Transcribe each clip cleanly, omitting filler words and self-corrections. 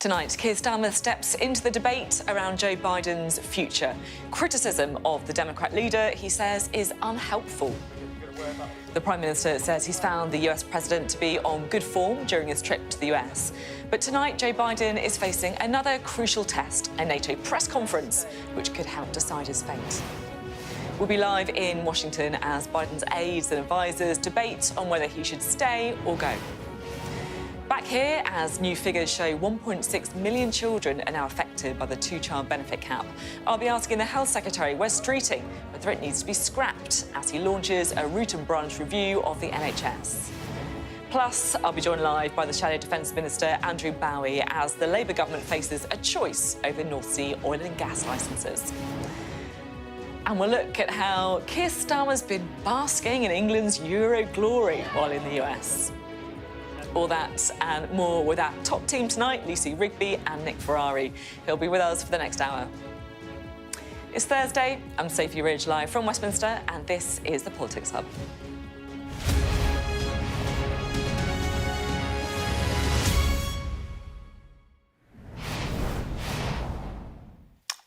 Tonight, Keir Starmer steps into the debate around Joe Biden's future. Criticism of the Democrat leader, he says, is unhelpful. The Prime Minister says he's found the US President to be on good form during his trip to the US. But tonight, Joe Biden is facing another crucial test, a NATO press conference, which could help decide his fate. We'll be live in Washington as Biden's aides and advisers debate on whether he should stay or go. Back here, as new figures show 1.6 million children are now affected by the two-child benefit cap, I'll be asking the Health Secretary, Wes Streeting, whether it needs to be scrapped as he launches a root and branch review of the NHS. Plus, I'll be joined live by the Shadow Defence Minister, Andrew Bowie, as the Labour government faces a choice over North Sea oil and gas licences. And we'll look at how Keir Starmer's been basking in England's Euro glory while in the US. All that and more with our top team tonight, Lucy Rigby and Nick Ferrari, who'll be with us for the next hour. It's Thursday, I'm Sophy Ridge, live from Westminster, and this is the Politics Hub.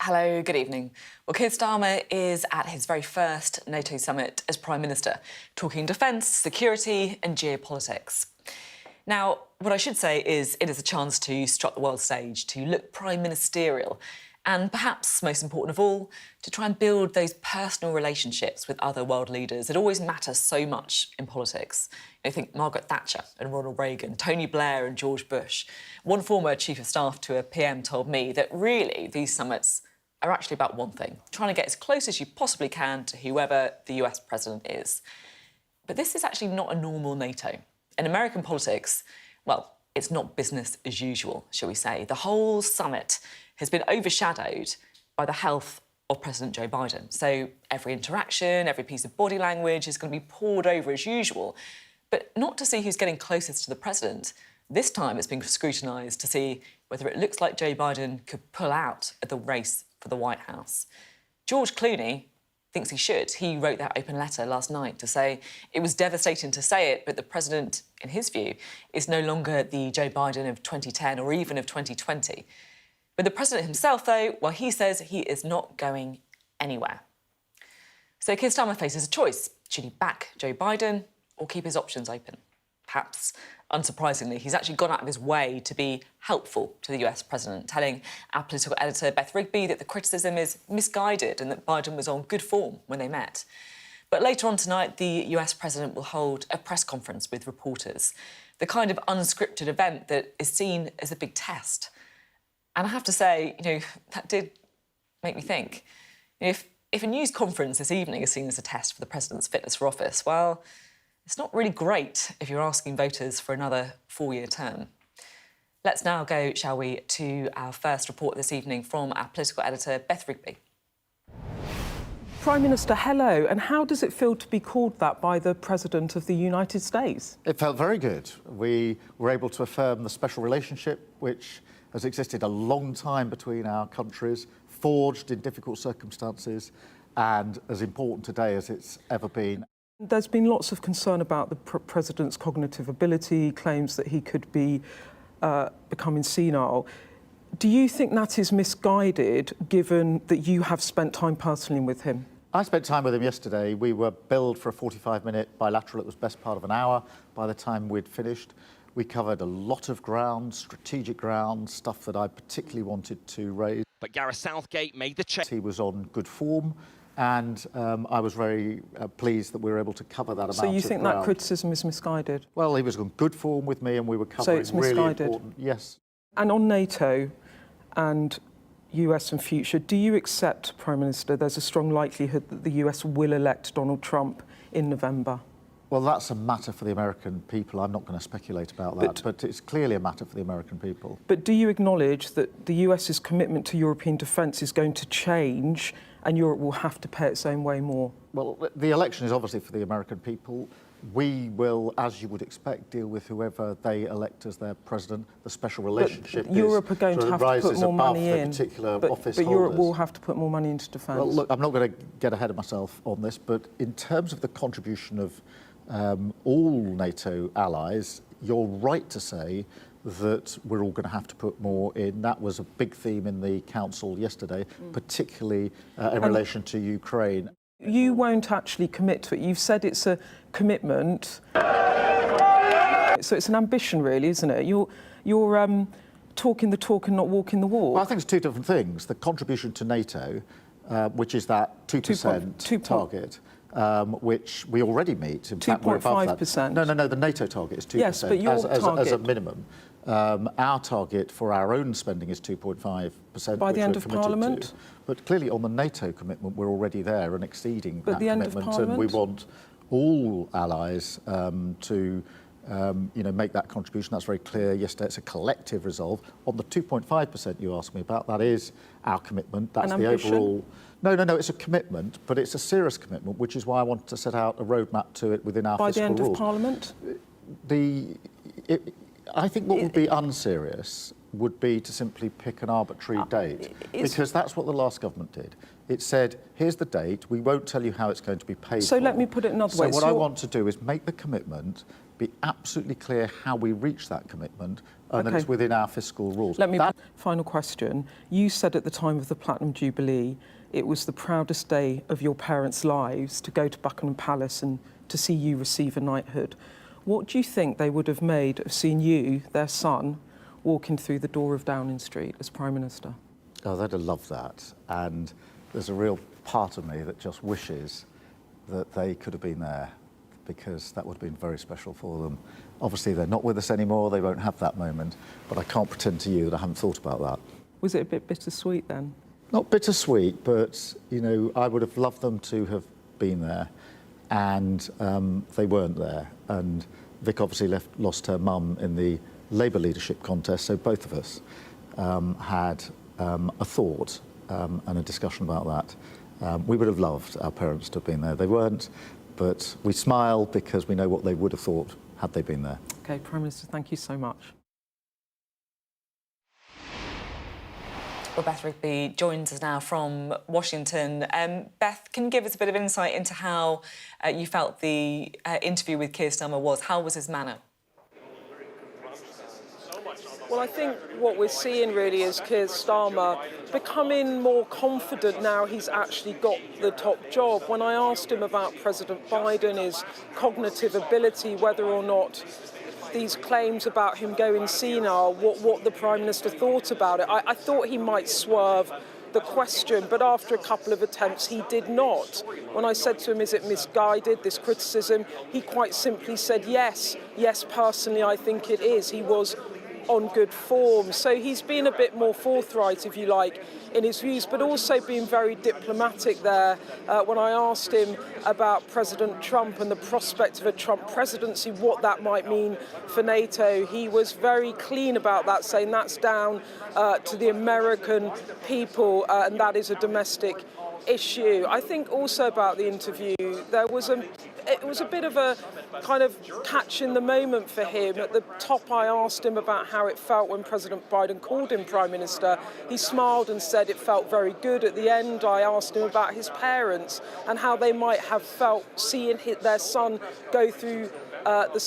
Hello, good evening. Well, Keir Starmer is at his very first NATO summit as Prime Minister, talking defence, security and geopolitics. Now, what I should say is it is a chance to strut the world stage, to look prime ministerial, and perhaps most important of all, to try and build those personal relationships with other world leaders that always matter so much in politics. I think Margaret Thatcher and Ronald Reagan, Tony Blair and George Bush. One former chief of staff to a PM told me that really these summits are actually about one thing, trying to get as close as you possibly can to whoever the US president is. But this is actually not a normal NATO. In American politics, well, it's not business as usual, shall we say. The whole summit has been overshadowed by the health of President Joe Biden. So every interaction, every piece of body language is going to be poured over as usual, but not to see who's getting closest to the president. This time it's been scrutinised to see whether it looks like Joe Biden could pull out of the race for the White House. George Clooney thinks he should. He wrote that open letter last night to say it was devastating to say it, but the president, in his view, is no longer the Joe Biden of 2010 or even of 2020. But the president himself, though, well, he says he is not going anywhere. So Keir Starmer faces a choice. Should he back Joe Biden or keep his options open? Perhaps, unsurprisingly, he's actually gone out of his way to be helpful to the US president, telling our political editor, Beth Rigby, that the criticism is misguided and that Biden was on good form when they met. But later on tonight, the US president will hold a press conference with reporters, the kind of unscripted event that is seen as a big test. And I have to say, that did make me think. If a news conference this evening is seen as a test for the president's fitness for office, well, it's not really great if you're asking voters for another 4-year term. Let's now go, shall we, to our first report this evening from our political editor, Beth Rigby. Prime Minister, hello. And how does it feel to be called that by the President of the United States? It felt very good. We were able to affirm the special relationship which has existed a long time between our countries, forged in difficult circumstances, and as important today as it's ever been. There's been lots of concern about the President's cognitive ability, claims that he could be becoming senile. Do you think that is misguided, given that you have spent time personally with him? I spent time with him yesterday. We were billed for a 45-minute bilateral. It was best part of an hour by the time we'd finished. We covered a lot of ground, strategic ground, stuff that I particularly wanted to raise. But Gareth Southgate made the check. He was on good form, and I was very pleased that we were able to cover that amount of ground. So you think that criticism is misguided? Well, he was on good form with me, and we were covering it's misguided. really important... Yes. And on NATO and US and future, do you accept, Prime Minister, there's a strong likelihood that the US will elect Donald Trump in November? Well, that's a matter for the American people. I'm not going to speculate about that, but it's clearly a matter for the American people. But do you acknowledge that the US's commitment to European defence is going to change and Europe will have to pay its own way more? Well, the election is obviously for the American people. We will, as you would expect, deal with whoever they elect as their president. The special relationship but Europe are going to have to put more money in. But Europe will have to put more money into defence. Well, look, I'm not going to get ahead of myself on this, but in terms of the contribution of all NATO allies, you're right to say that we're all going to have to put more in. That was a big theme in the Council yesterday, particularly in relation to Ukraine. You won't actually commit to it. You've said it's a commitment. So it's an ambition, really, isn't it? You're talking the talk and not walking the walk. Well, I think it's two different things. The contribution to NATO, which is that 2% target, which we already meet. In fact, we're above that. No, the NATO target is 2%. Yes, but your target... as a minimum. Our target for our own spending is 2.5%. By the end of Parliament? But clearly on the NATO commitment, we're already there and exceeding that the commitment. End of Parliament? And we want all allies to make that contribution. That's very clear yesterday. It's a collective resolve. On the 2.5% you asked me about, that is our commitment. That's the overall... No, it's a commitment, but it's a serious commitment, which is why I wanted to set out a roadmap to it within our fiscal rules. By the end of Parliament? I think what would be unserious would be to simply pick an arbitrary date, because that's what the last government did. It said, here's the date, we won't tell you how it's going to be paid So for. let me put it another way. So what I want to do is make the commitment, be absolutely clear how we reach that commitment, and that it's within our fiscal rules. Final question. You said at the time of the Platinum Jubilee, it was the proudest day of your parents' lives to go to Buckingham Palace and to see you receive a knighthood. What do you think they would have made of seeing you, their son, walking through the door of Downing Street as Prime Minister? Oh, they'd have loved that. And there's a real part of me that just wishes that they could have been there, because that would have been very special for them. Obviously, they're not with us anymore. They won't have that moment. But I can't pretend to you that I haven't thought about that. Was it a bit bittersweet then? Not bittersweet, but, I would have loved them to have been there. And they weren't there. And Vic obviously lost her mum in the Labour leadership contest, so both of us had a thought and a discussion about that. We would have loved our parents to have been there. They weren't, but we smile because we know what they would have thought had they been there. OK, Prime Minister, thank you so much. Well, Beth Rigby joins us now from Washington. Beth, can you give us a bit of insight into how you felt the interview with Keir Starmer was? How was his manner? Well, I think what we're seeing really is Keir Starmer becoming more confident now he's actually got the top job. When I asked him about President Biden, his cognitive ability, whether or not these claims about him going senile, what the Prime Minister thought about it, I thought he might swerve the question, but after a couple of attempts he did not. When I said to him, is it misguided, this criticism, he quite simply said yes, personally I think it is. He was on good form. So he's been a bit more forthright, if you like, in his views, but also being very diplomatic there. When I asked him about President Trump and the prospect of a Trump presidency, what that might mean for NATO, he was very clean about that, saying that's down to the American people and that is a domestic issue. I think also about the interview, it was a bit of a kind of catch in the moment for him. At the top, I asked him about how it felt when President Biden called him Prime Minister. He smiled and said it felt very good. At the end, I asked him about his parents and how they might have felt seeing their son go through up the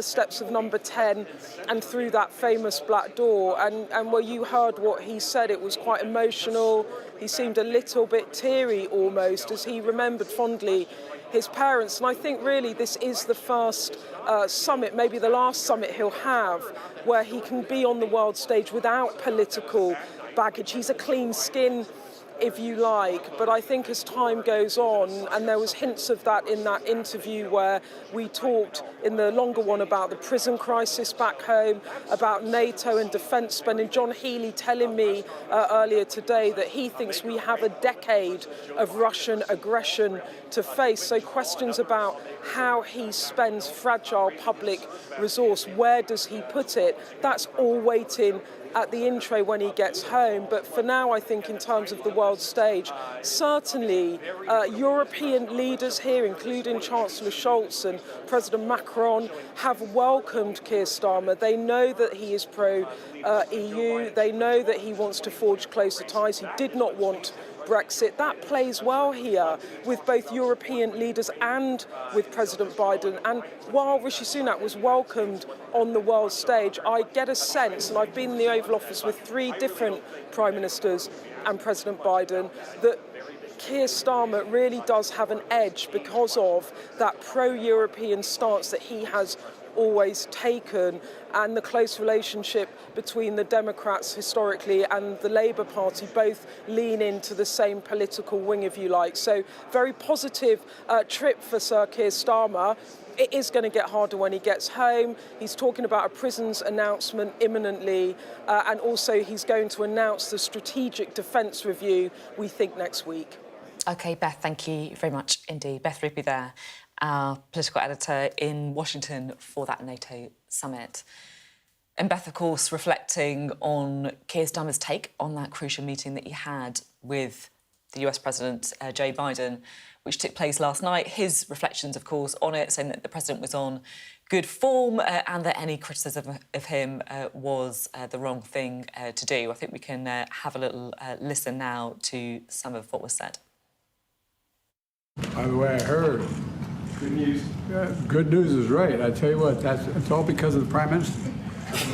steps of number 10 and through that famous black door. And where you heard what he said, it was quite emotional. He seemed a little bit teary almost as he remembered fondly his parents. And I think really this is the first summit, maybe the last summit he'll have, where he can be on the world stage without political baggage. He's a clean skin, if you like, but I think as time goes on, and there was hints of that in that interview where we talked in the longer one about the prison crisis back home, about NATO and defence spending. John Healey telling me earlier today that he thinks we have a decade of Russian aggression to face. So questions about how he spends fragile public resource, where does he put it, that's all waiting at the intro when he gets home. But for now, I think in terms of the world stage, certainly European leaders here, including Chancellor Scholz and President Macron, have welcomed Keir Starmer. They know that he is pro-EU. They know that he wants to forge closer ties. He did not want Brexit. That plays well here with both European leaders and with President Biden. And while Rishi Sunak was welcomed on the world stage, I get a sense, and I've been in the Oval Office with 3 different Prime Ministers and President Biden, that Keir Starmer really does have an edge because of that pro-European stance that he has always taken, and the close relationship between the Democrats historically and the Labour Party both lean into the same political wing, if you like. So very positive trip for Sir Keir Starmer. It is going to get harder when he gets home. He's talking about a prisons announcement imminently, and also he's going to announce the strategic defence review, we think, next week. OK, Beth, thank you very much indeed. Beth Rigby there, our political editor in Washington for that NATO summit. And Beth, of course, reflecting on Keir Starmer's take on that crucial meeting that he had with the US President, Joe Biden, which took place last night. His reflections, of course, on it, saying that the President was on good form and that any criticism of him was the wrong thing to do. I think we can have a little listen now to some of what was said. By the way, I heard. Good news. Good news is right. I tell you what, it's all because of the Prime Minister.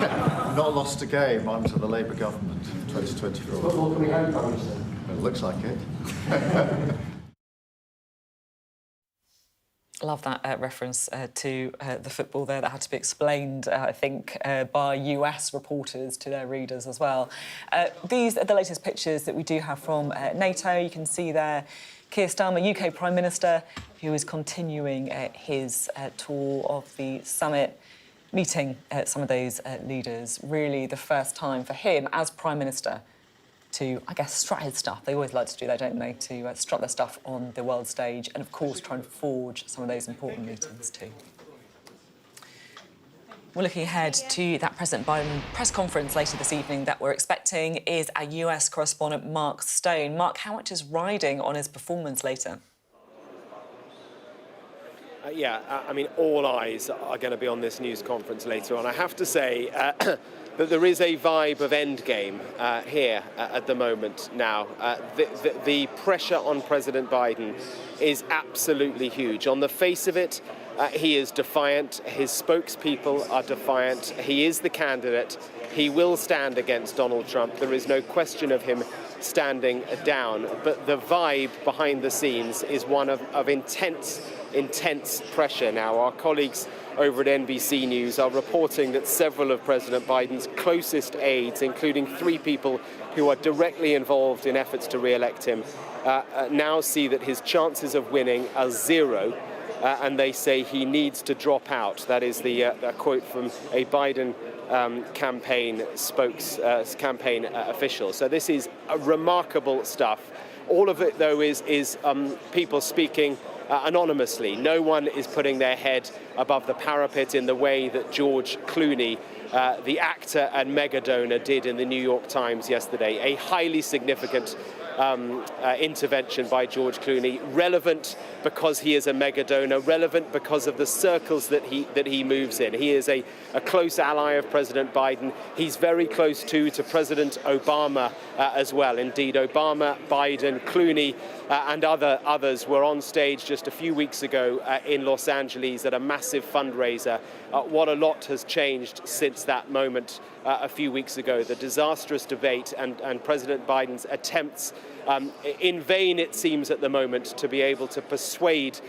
Not lost a game under the Labour government in 2024. Football coming home, Prime Minister. It looks like it. Love that reference to the football there. That had to be explained, I think, by US reporters to their readers as well. These are the latest pictures that we do have from NATO. You can see there Keir Starmer, UK Prime Minister, who is continuing his tour of the summit, meeting some of those leaders. Really the first time for him as Prime Minister to, I guess, strut his stuff. They always like to do that, don't they? To strut their stuff on the world stage and, of course, try and forge some of those important meetings too. We're looking ahead to that President Biden press conference later this evening that we're expecting is our US correspondent Mark Stone. Mark, how much is riding on his performance later? I mean, all eyes are going to be on this news conference later on. I have to say that there is a vibe of endgame here at the moment now. The pressure on President Biden is absolutely huge. On the face of it, he is defiant. His spokespeople are defiant. He is the candidate. He will stand against Donald Trump. There is no question of him standing down. But the vibe behind the scenes is one of intense pressure now. Our colleagues over at NBC News are reporting that several of President Biden's closest aides, including 3 people who are directly involved in efforts to re-elect him, now see that his chances of winning are 0. And they say he needs to drop out. That is the quote from a Biden campaign campaign official. So this is remarkable stuff. All of it, though, is people speaking anonymously. No one is putting their head above the parapet in the way that George Clooney, the actor and mega donor, did in the New York Times yesterday. A highly significant intervention by George Clooney, relevant because he is a mega donor, relevant because of the circles that he moves in. He is a close ally of President Biden. He's very close to President Obama as well. Indeed, Obama, Biden, Clooney and others were on stage just a few weeks ago in Los Angeles at a massive fundraiser. What a lot has changed since that moment a few weeks ago. The disastrous debate and President Biden's attempts, in vain it seems at the moment, to be able to persuade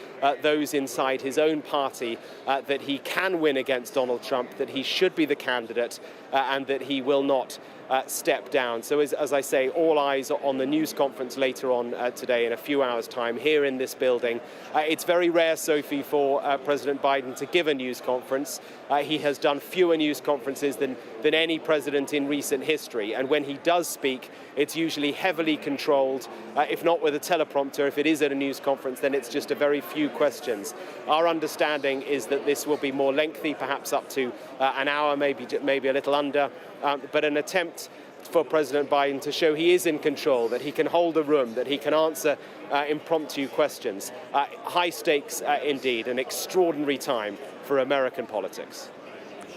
those inside his own party that he can win against Donald Trump, that he should be the candidate and that he will not step down. So as I say, all eyes are on the news conference later on today in a few hours' time here in this building. It's very rare, Sophie, for President Biden to give a news conference. He has done fewer news conferences than any president in recent history. And when he does speak, it's usually heavily controlled, if not with a teleprompter. If it is at a news conference, then it's just a very few questions. Our understanding is that this will be more lengthy, perhaps up to an hour, maybe a little under, but an attempt for President Biden to show he is in control, that he can hold a room, that he can answer impromptu questions. High stakes indeed, an extraordinary time for American politics.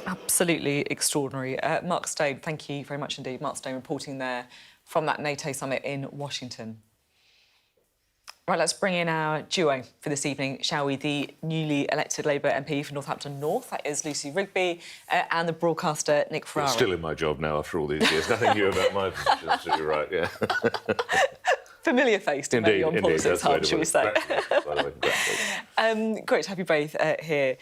Absolutely extraordinary. Mark Stone, thank you very much indeed. Mark Stone reporting there from that NATO summit in Washington. Right, let's bring in our duo for this evening, shall we? The newly elected Labour MP for Northampton North, that is Lucy Rigby, and the broadcaster Nick Ferrari. Still in my job now after all these years. Nothing new about my position, absolutely right, yeah. Familiar face to maybe on Politics Hub, shall we say. Great to have you both here.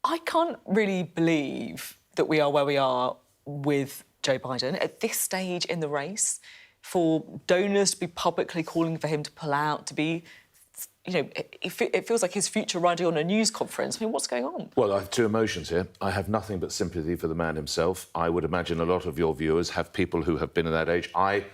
I can't really believe that we are where we are with Joe Biden at this stage in the race. For donors to be publicly calling for him to pull out, to be, you know, it feels like his future riding on a news conference. I mean, what's going on? Well, I have two emotions here. I have nothing but sympathy for the man himself. I would imagine a lot of your viewers have people who have been in that age. I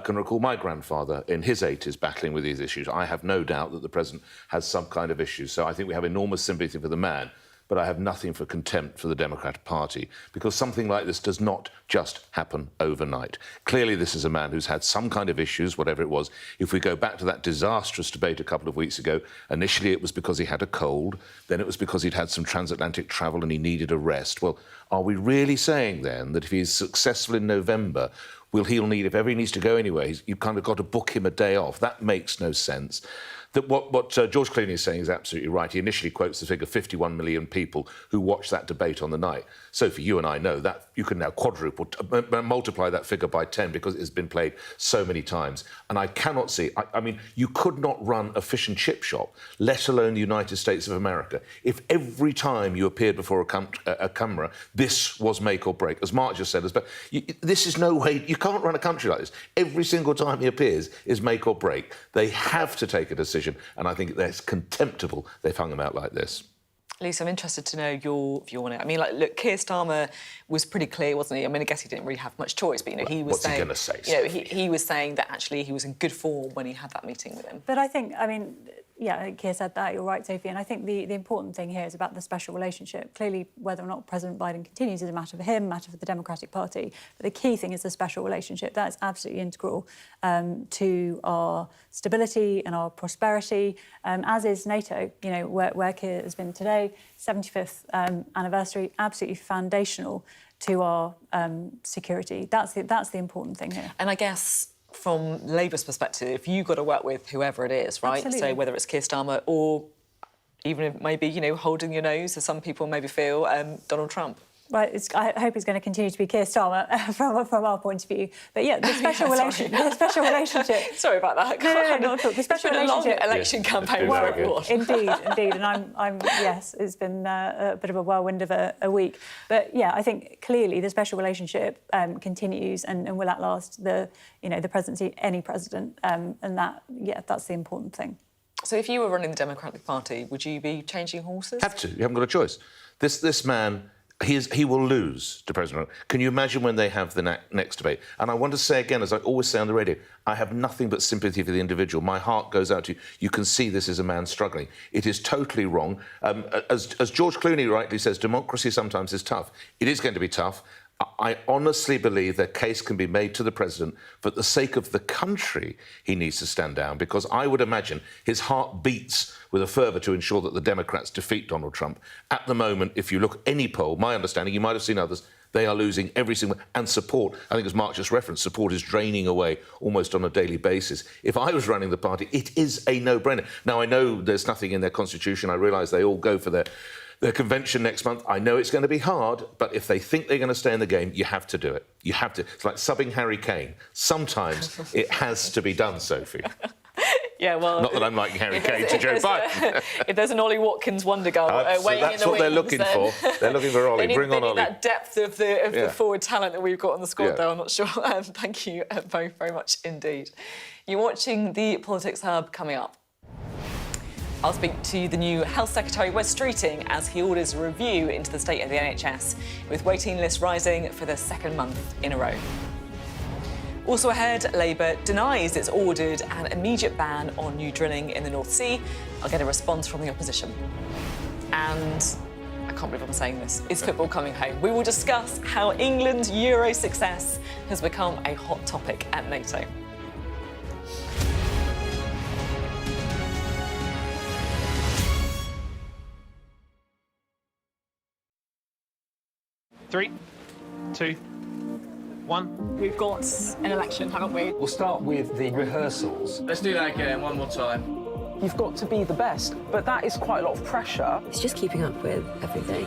can recall my grandfather in his 80s battling with these issues. I have no doubt that the president has some kind of issues. So I think we have enormous sympathy for the man. But I have nothing for contempt for the Democratic Party, because something like this does not just happen overnight. Clearly, this is a man who's had some kind of issues, whatever it was. If we go back to that disastrous debate a couple of weeks ago, initially it was because he had a cold, then it was because he'd had some transatlantic travel and he needed a rest. Well, are we really saying then that if he's successful in November, he'll need, if ever he needs to go anywhere, you've kind of got to book him a day off? That makes no sense. That what George Clooney is saying is absolutely right. He initially quotes the figure 51 million people who watched that debate on the night. Sophie, you and I know that you can now quadruple, multiply that figure by 10 because it's been played so many times. And I cannot see, I mean, you could not run a fish and chip shop, let alone the United States of America, if every time you appeared before a camera, this was make or break. As Mark just said, this is no way, you can't run a country like this. Every single time he appears is make or break. They have to take a decision. And I think that's contemptible they've hung him out like this. Lisa, I'm interested to know your view on it. I mean, like, look, Keir Starmer was pretty clear, wasn't he? I mean, I guess he didn't really have much choice, but, you know, he was saying... What's he going to say? You know, he was saying that actually he was in good form when he had that meeting with him. But I think, I mean, yeah, Keir said that, you're right, Sophie, and I think the important thing here is about the special relationship. Clearly, whether or not President Biden continues is a matter for him, a matter for the Democratic Party, but the key thing is the special relationship. That's absolutely integral to our stability and our prosperity, as is NATO, you know, where Keir has been today, 75th anniversary, absolutely foundational to our security. That's the important thing here. And I guess... from Labour's perspective, you've got to work with whoever it is, right? Absolutely. So whether it's Keir Starmer or even if maybe, you know, holding your nose, as some people maybe feel, Donald Trump. Right, I hope it's going to continue to be Keir Starmer from our point of view. But yeah, the special relationship. Sorry about that. No, not at all. The special relationship. Election campaign for everyone. Indeed, and I'm yes, it's been a bit of a whirlwind of a week. But yeah, I think clearly the special relationship continues and will outlast the presidency, any president, and that's the important thing. So if you were running the Democratic Party, would you be changing horses? Have to. You haven't got a choice. This man. He will lose to President Trump. Can you imagine when they have the next debate? And I want to say again, as I always say on the radio, I have nothing but sympathy for the individual. My heart goes out to you. You can see this is a man struggling. It is totally wrong. As George Clooney rightly says, democracy sometimes is tough. It is going to be tough. I honestly believe their case can be made to the president, for the sake of the country, he needs to stand down, because I would imagine his heart beats with a fervour to ensure that the Democrats defeat Donald Trump. At the moment, if you look at any poll, my understanding, you might have seen others, they are losing every single... And support, I think as Mark just referenced, support is draining away almost on a daily basis. If I was running the party, it is a no-brainer. Now, I know there's nothing in their constitution. I realise they all go for their convention next month. I know it's going to be hard, but if they think they're going to stay in the game, you have to do it. You have to. It's like subbing Harry Kane. Sometimes it has to be done, Sophie. Yeah, well... Not that I'm liking Harry Kane to Joe Biden. If there's an Ollie Watkins wonder goal waiting in the wings... That's what they're looking for. They're looking for Ollie. Bring on Ollie. They need that depth of the forward talent that we've got on the squad, though. I'm not sure. Thank you very, very much indeed. You're watching the Politics Hub. Coming up, I'll speak to the new Health Secretary, Wes Streeting, as he orders a review into the state of the NHS, with waiting lists rising for the second month in a row. Also ahead, Labour denies it's ordered an immediate ban on new drilling in the North Sea. I'll get a response from the opposition. And I can't believe I'm saying this, is football coming home? We will discuss how England's Euro success has become a hot topic at NATO. Three, two, 1. We've got an election, haven't we? We'll start with the rehearsals. Let's do that again, one more time. You've got to be the best, but that is quite a lot of pressure. It's just keeping up with everything.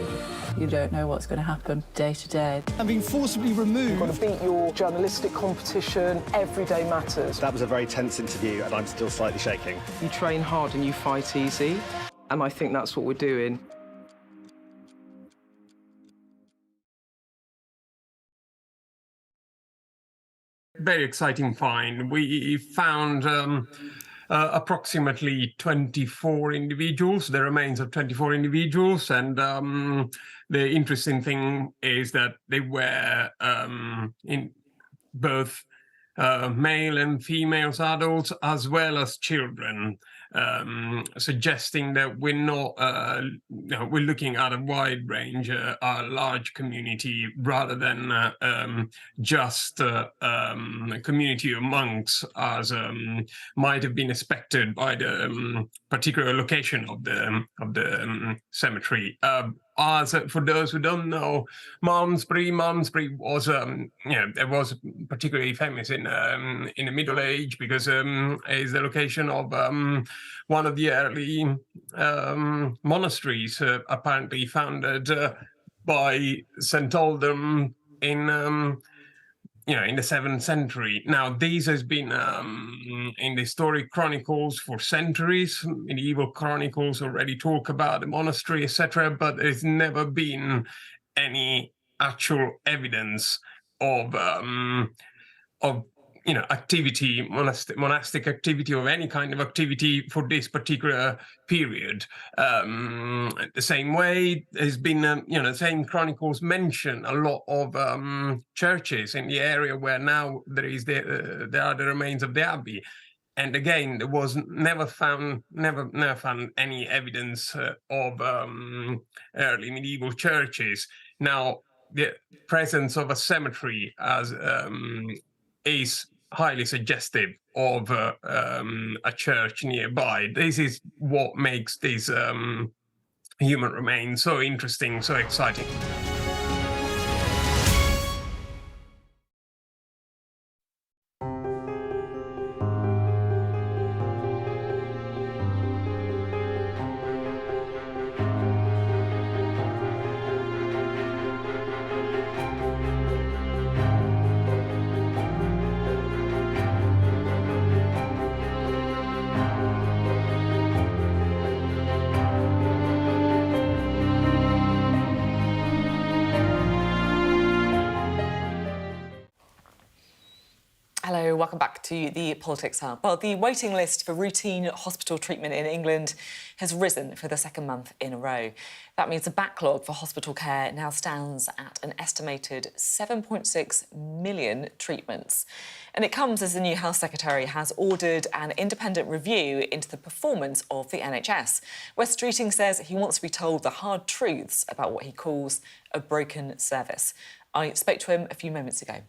You don't know what's going to happen day to day. And being forcibly removed. You've got to beat your journalistic competition. Every day matters. That was a very tense interview, and I'm still slightly shaking. You train hard and you fight easy, and I think that's what we're doing. Very exciting find. We found approximately 24 individuals, the remains of 24 individuals, and the interesting thing is that they were in both male and female adults as well as children, suggesting that we're not, we're looking at a wide range, a large community, rather than just a community of monks, as might have been expected by the particular location of the cemetery. As for those who don't know, Malmesbury was, it was particularly famous in the Middle Age because it's the location of one of the early monasteries, apparently founded by St. Aldhelm in in the 7th century. Now, this has been in the historic chronicles for centuries. Medieval chronicles already talk about the monastery, etc., but there's never been any actual evidence of activity, monastic activity, of any kind of activity for this particular period. The same way, there's been, the same chronicles mention a lot of churches in the area where now there are the remains of the abbey. And again, there was never found any evidence of early medieval churches. Now, the presence of a cemetery is highly suggestive of a church nearby. This is what makes these human remains so interesting, so exciting. Hello, welcome back to the Politics Hub. Well, the waiting list for routine hospital treatment in England has risen for the second month in a row. That means the backlog for hospital care now stands at an estimated 7.6 million treatments. And it comes as the new Health Secretary has ordered an independent review into the performance of the NHS. Wes Streeting says he wants to be told the hard truths about what he calls a broken service. I spoke to him a few moments ago.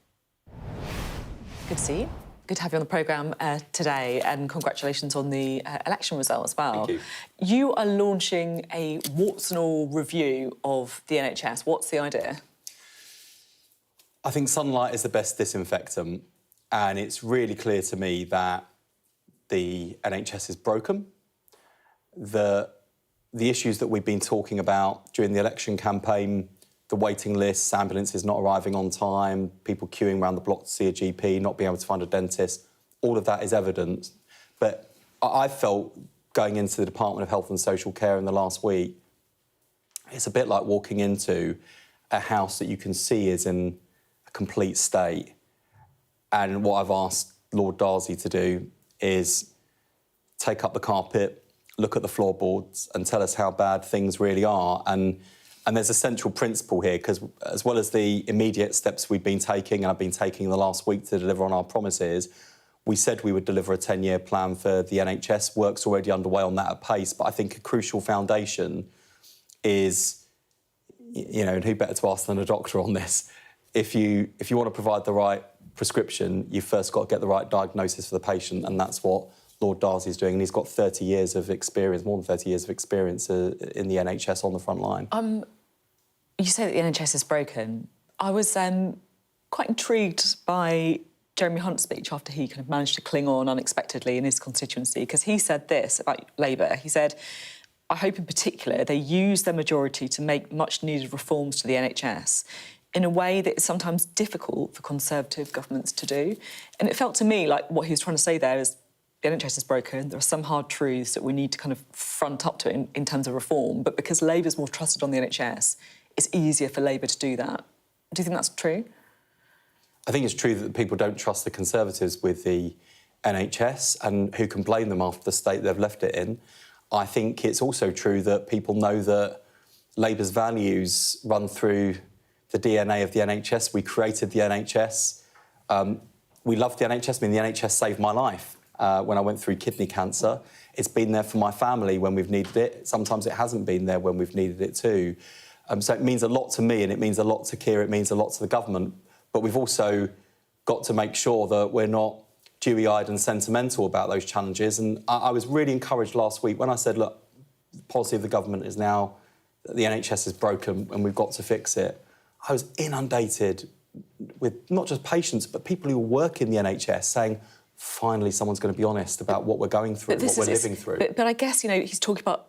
Good to see you. Good to have you on the programme today, and congratulations on the election result as well. Thank you. You are launching a warts and all review of the NHS. What's the idea? I think sunlight is the best disinfectant, and it's really clear to me that the NHS is broken. The issues that we've been talking about during the election campaign, the waiting lists, ambulances not arriving on time, people queuing around the block to see a GP, not being able to find a dentist, all of that is evident. But I felt, going into the Department of Health and Social Care in the last week, it's a bit like walking into a house that you can see is in a complete state. And what I've asked Lord Darcy to do is take up the carpet, look at the floorboards and tell us how bad things really are. And there's a central principle here, because as well as the immediate steps we've been taking, and I've been taking in the last week to deliver on our promises, we said we would deliver a 10-year plan for the NHS. Work's already underway on that at pace. But I think a crucial foundation is, and who better to ask than a doctor on this? If you want to provide the right prescription, you've first got to get the right diagnosis for the patient, and that's what Lord Darcy is doing, and he's got 30 years of experience, more than 30 years of experience in the NHS on the front line. You say that the NHS is broken. I was quite intrigued by Jeremy Hunt's speech after he kind of managed to cling on unexpectedly in his constituency, because he said this about Labour. He said, I hope in particular they use their majority to make much-needed reforms to the NHS in a way that is sometimes difficult for Conservative governments to do. And it felt to me like what he was trying to say there is the NHS is broken, there are some hard truths that we need to kind of front up to in terms of reform, but because Labour's more trusted on the NHS, it's easier for Labour to do that. Do you think that's true? I think it's true that people don't trust the Conservatives with the NHS, and who can blame them after the state they've left it in. I think it's also true that people know that Labour's values run through the DNA of the NHS. We created the NHS. We love the NHS. I mean, the NHS saved my life when I went through kidney cancer. It's been there for my family when we've needed it. Sometimes it hasn't been there when we've needed it too. So it means a lot to me, and it means a lot to Keir, it means a lot to the government. But we've also got to make sure that we're not dewy-eyed and sentimental about those challenges. And I was really encouraged last week when I said, look, the policy of the government is now that the NHS is broken and we've got to fix it. I was inundated with not just patients, but people who work in the NHS saying, finally, someone's going to be honest about what we're going through, what we're living through. But I guess, you know, he's talking about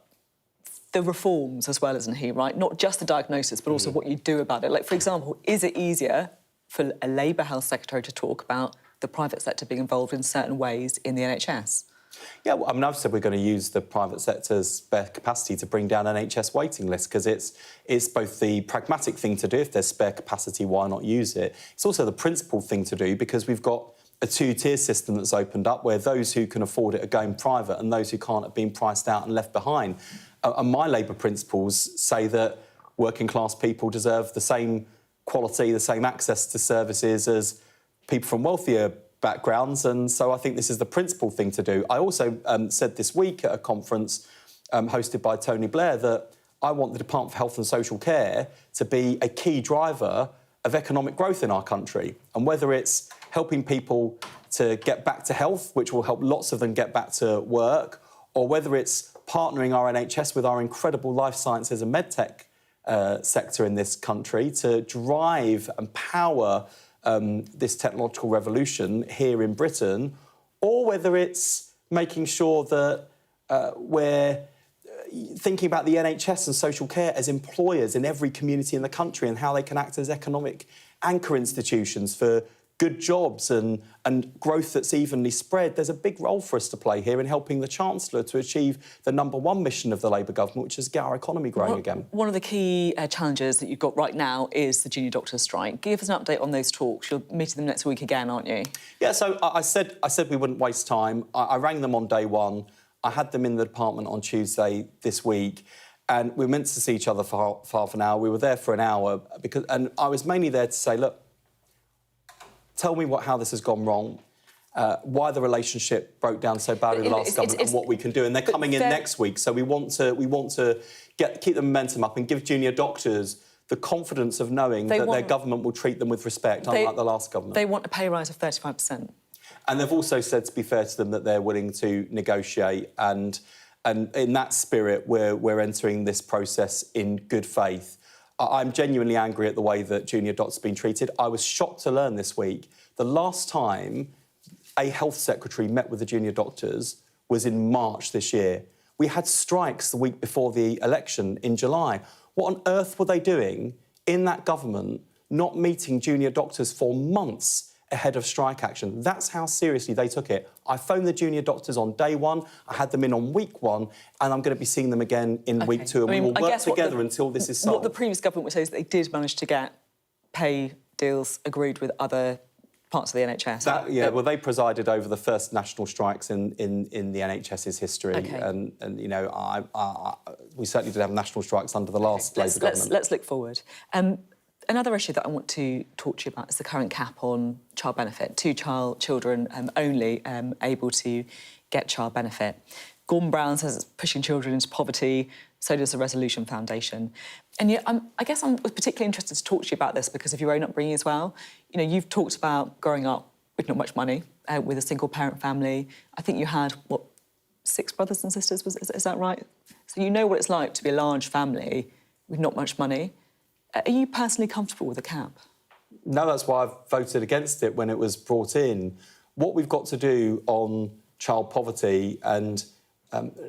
the reforms as well, isn't he, right? Not just the diagnosis, but also what you do about it. Like, for example, is it easier for a Labour Health Secretary to talk about the private sector being involved in certain ways in the NHS? Yeah, well, I mean, I've said we're going to use the private sector's spare capacity to bring down NHS waiting lists, because it's both the pragmatic thing to do. If there's spare capacity, why not use it? It's also the principled thing to do, because we've got a two-tier system that's opened up where those who can afford it are going private and those who can't are being priced out and left behind. And my Labour principles say that working-class people deserve the same quality, the same access to services as people from wealthier backgrounds, and so I think this is the principal thing to do. I also said this week at a conference hosted by Tony Blair that I want the Department for Health and Social Care to be a key driver of economic growth in our country, and whether it's helping people to get back to health, which will help lots of them get back to work, or whether it's partnering our NHS with our incredible life sciences and medtech sector in this country to drive and power this technological revolution here in Britain, or whether it's making sure that we're thinking about the NHS and social care as employers in every community in the country and how they can act as economic anchor institutions for good jobs and growth that's evenly spread. There's a big role for us to play here in helping the Chancellor to achieve the #1 mission of the Labour government, which is get our economy growing again. One of the key challenges that you've got right now is the junior doctors' strike. Give us an update on those talks. You're meeting them next week again, aren't you? Yeah, so I said we wouldn't waste time. I rang them on day one. I had them in the department on Tuesday this week, and we were meant to see each other for half an hour. We were there for an hour, and I was mainly there to say, look, tell me how this has gone wrong, why the relationship broke down so badly in the last government, and what we can do. And they're coming in next week, so we want to keep the momentum up and give junior doctors the confidence of knowing that their government will treat them with respect, unlike the last government. They want a pay rise of 35%. And they've also said, to be fair to them, that they're willing to negotiate. And in that spirit, we're entering this process in good faith. I'm genuinely angry at the way that junior doctors have been treated. I was shocked to learn this week the last time a health secretary met with the junior doctors was in March this year. We had strikes the week before the election in July. What on earth were they doing in that government, not meeting junior doctors for months ahead of strike action? That's how seriously they took it. I phoned the junior doctors on day one, I had them in on week one, and I'm going to be seeing them again in week two, and we will work together until this is solved. What the previous government would say is that they did manage to get pay deals agreed with other parts of the NHS. Well, they presided over the first national strikes in the NHS's history, and you know, we certainly did have national strikes under the last Labour government. Let's look forward. Another issue that I want to talk to you about is the current cap on child benefit. Two children only able to get child benefit. Gordon Brown says it's pushing children into poverty, so does the Resolution Foundation. And yet, I guess I'm particularly interested to talk to you about this because of your own upbringing as well. You know, you've talked about growing up with not much money, with a single-parent family. I think you had, 6 brothers and sisters, is that right? So you know what it's like to be a large family with not much money. Are you personally comfortable with a cap? No, that's why I've voted against it when it was brought in. What we've got to do on child poverty, and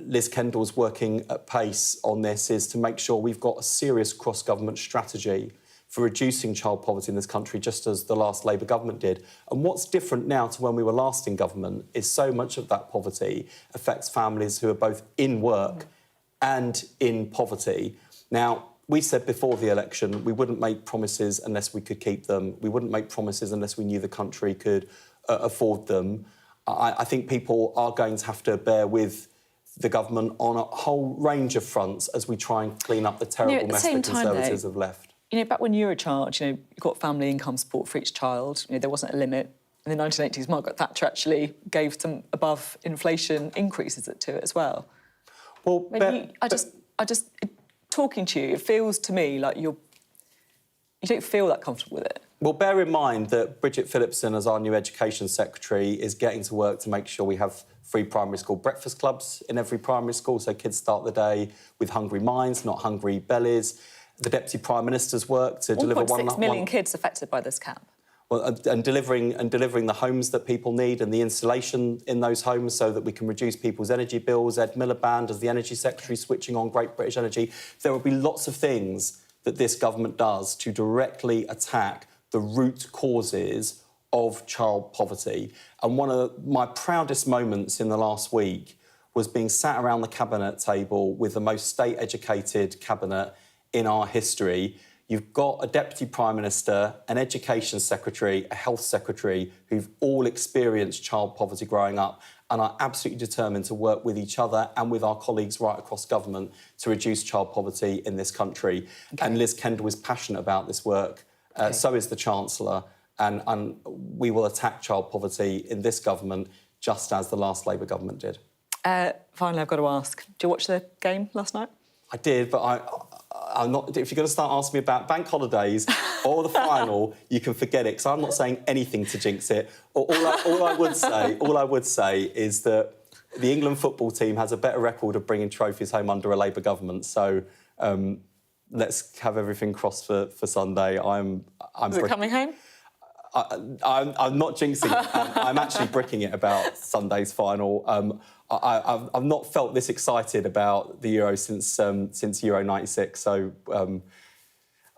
Liz Kendall's working at pace on this, is to make sure we've got a serious cross-government strategy for reducing child poverty in this country, just as the last Labour government did. And what's different now to when we were last in government is so much of that poverty affects families who are both in work and in poverty. Now, we said before the election we wouldn't make promises unless we could keep them. We wouldn't make promises unless we knew the country could afford them. I think people are going to have to bear with the government on a whole range of fronts as we try and clean up the terrible mess the Conservatives have left. You know, back when you were a child, you got family income support for each child. There wasn't a limit. In the 1980s, Margaret Thatcher actually gave some above inflation increases to it as well. Well, talking to you, it feels to me like you don't feel that comfortable with it. Well, bear in mind that Bridget Phillipson, as our new Education Secretary, is getting to work to make sure we have free primary school breakfast clubs in every primary school, so kids start the day with hungry minds, not hungry bellies. The Deputy Prime Minister's work to deliver 1.6 million kids affected by this cap. Well, and delivering the homes that people need and the insulation in those homes so that we can reduce people's energy bills. Ed Miliband, as the Energy Secretary, switching on Great British Energy. There will be lots of things that this government does to directly attack the root causes of child poverty. And one of my proudest moments in the last week was being sat around the cabinet table with the most state-educated cabinet in our history. You've got a Deputy Prime Minister, an Education Secretary, a Health Secretary who've all experienced child poverty growing up and are absolutely determined to work with each other and with our colleagues right across government to reduce child poverty in this country. Okay. And Liz Kendall is passionate about this work. So is the Chancellor. And we will attack child poverty in this government just as the last Labour government did. Finally, I've got to ask, did you watch the game last night? I did, but I'm not. If you're going to start asking me about bank holidays or the final, you can forget it, because I'm not saying anything to jinx it. All I would say is that the England football team has a better record of bringing trophies home under a Labour government. So let's have everything crossed for Sunday. Is it coming home? I'm not jinxing it. I'm actually bricking it about Sunday's final. I've not felt this excited about the Euro since Euro '96. So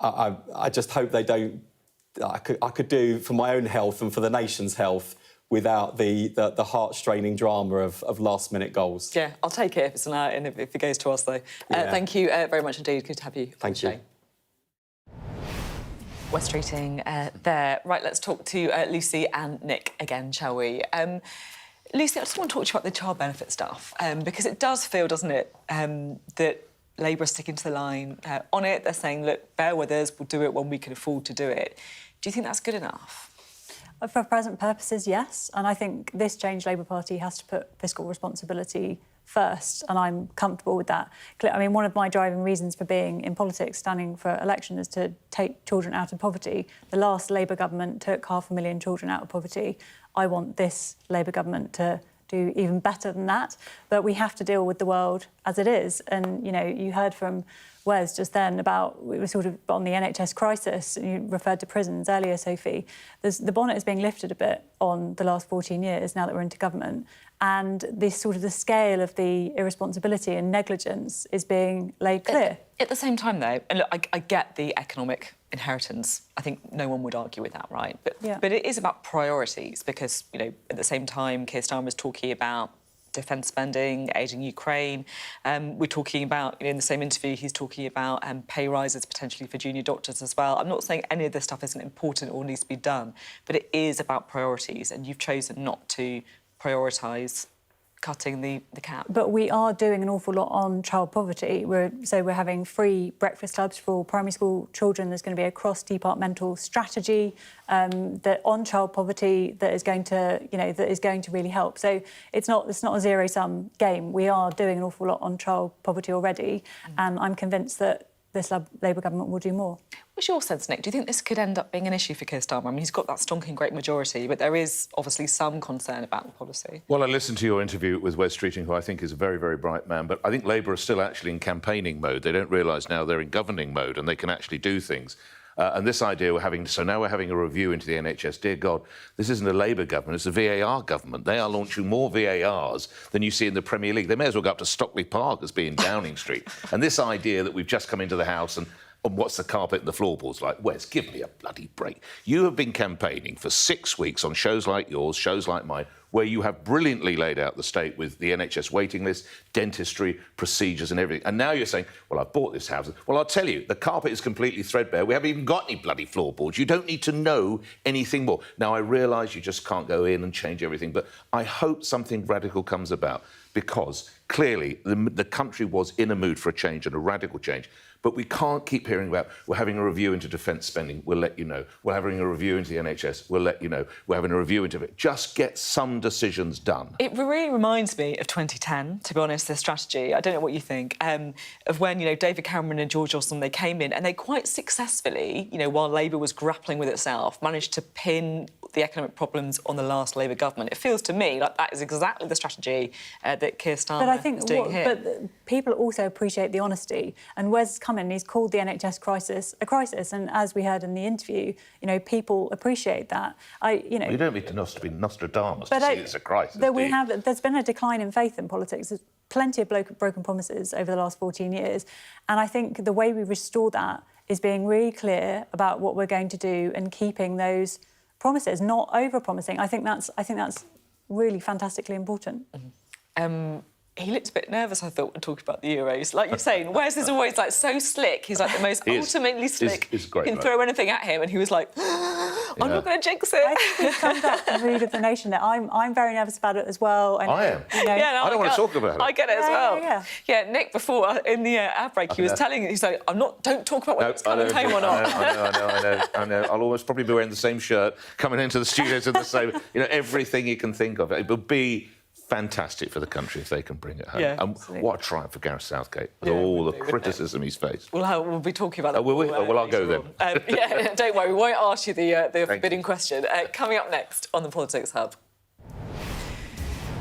I just hope they don't. I could do for my own health and for the nation's health without the heart-straining drama of last-minute goals. Yeah, I'll take it if it's allowed and if it goes to us, though. Yeah. Thank you very much indeed. Good to have you. Thank you. Wes Streeting there. Right, let's talk to Lucy and Nick again, shall we? Lucy, I just want to talk to you about the child benefit stuff, because it does feel, doesn't it, that Labour are sticking to the line on it. They're saying, look, bear with us, we'll do it when we can afford to do it. Do you think that's good enough? For present purposes, yes. And I think this Change Labour Party has to put fiscal responsibility first, and I'm comfortable with that. I mean, one of my driving reasons for being in politics, standing for election, is to take children out of poverty. The last Labour government took 500,000 children out of poverty. I want this Labour government to do even better than that. But we have to deal with the world as it is. And, you know, you heard from Wes just then about, we were sort of on the NHS crisis, and you referred to prisons earlier, Sophie. The bonnet is being lifted a bit on the last 14 years now that we're into government. And this sort of the scale of the irresponsibility and negligence is being laid clear. At the same time, though, and look, I get the economic inheritance. I think no one would argue with that, right? But it is about priorities, because, you know, at the same time, Keir Starmer was talking about defence spending, aiding Ukraine. We're talking about, you know, in the same interview, he's talking about pay rises potentially for junior doctors as well. I'm not saying any of this stuff isn't important or needs to be done, but it is about priorities, and you've chosen not to prioritise cutting the cap. But we are doing an awful lot on child poverty. We're having free breakfast clubs for primary school children. There's going to be a cross-departmental strategy that on child poverty that is going to really help. So it's not a zero-sum game. We are doing an awful lot on child poverty already, and I'm convinced that this Labour government will do more. What's your sense, Nick? Do you think this could end up being an issue for Keir Starmer? I mean, he's got that stonking great majority, but there is obviously some concern about the policy. Well, I listened to your interview with Wes Streeting, who I think is a very, very bright man, but I think Labour are still actually in campaigning mode. They don't realise now they're in governing mode and they can actually do things. And this idea now we're having a review into the NHS. Dear God, this isn't a Labour government, it's a VAR government. They are launching more VARs than you see in the Premier League. They may as well go up to Stockley Park as being Downing Street. And this idea that we've just come into the House and what's the carpet and the floorboards like? Wes, give me a bloody break. You have been campaigning for 6 weeks on shows like yours, shows like mine, where you have brilliantly laid out the state with the NHS waiting list, dentistry, procedures and everything. And now you're saying, well, I've bought this house. Well, I'll tell you, the carpet is completely threadbare. We haven't even got any bloody floorboards. You don't need to know anything more. Now, I realise you just can't go in and change everything, but I hope something radical comes about because clearly the country was in a mood for a change and a radical change. But we can't keep hearing about, we're having a review into defence spending, we'll let you know. We're having a review into the NHS, we'll let you know. We're having a review into it. Just get some decisions done. It really reminds me of 2010, to be honest, this strategy. I don't know what you think, of when, David Cameron and George Osborne, they came in and they quite successfully, while Labour was grappling with itself, managed to pin the economic problems on the last Labour government. It feels to me like that is exactly the strategy that Keir Starmer is doing here. But people also appreciate the honesty. And Wes come in, he's called the NHS crisis a crisis. And as we heard in the interview, people appreciate that. You don't need to be Nostradamus to see it's a crisis. There's been a decline in faith in politics. There's plenty of broken promises over the last 14 years. And I think the way we restore that is being really clear about what we're going to do and keeping those promises, not over-promising. I think that's really fantastically important. He looked a bit nervous, I thought, when talking about the Euros. Like you're saying, Wes is always so slick. He's the most ultimately slick. He's great, you can throw anything at him, and he was like, I'm not going to jinx it. I think he's come back the mood of the nation there. I'm very nervous about it as well. And, I am. I don't want to talk about it. I get it as well. Yeah, Nick, before in the ad break, he was telling, he's like, don't talk about whether it's coming home or not. I know. I'll always probably be wearing the same shirt, coming into the studios in the same, everything you can think of. It would be fantastic for the country if they can bring it home. Yeah, and what a triuff for Gareth Southgate, with all the criticism he's faced. We'll be talking about that. Will we? Well, I'll go then. Don't worry, we won't ask you the forbidding question. Coming up next on the Politics Hub.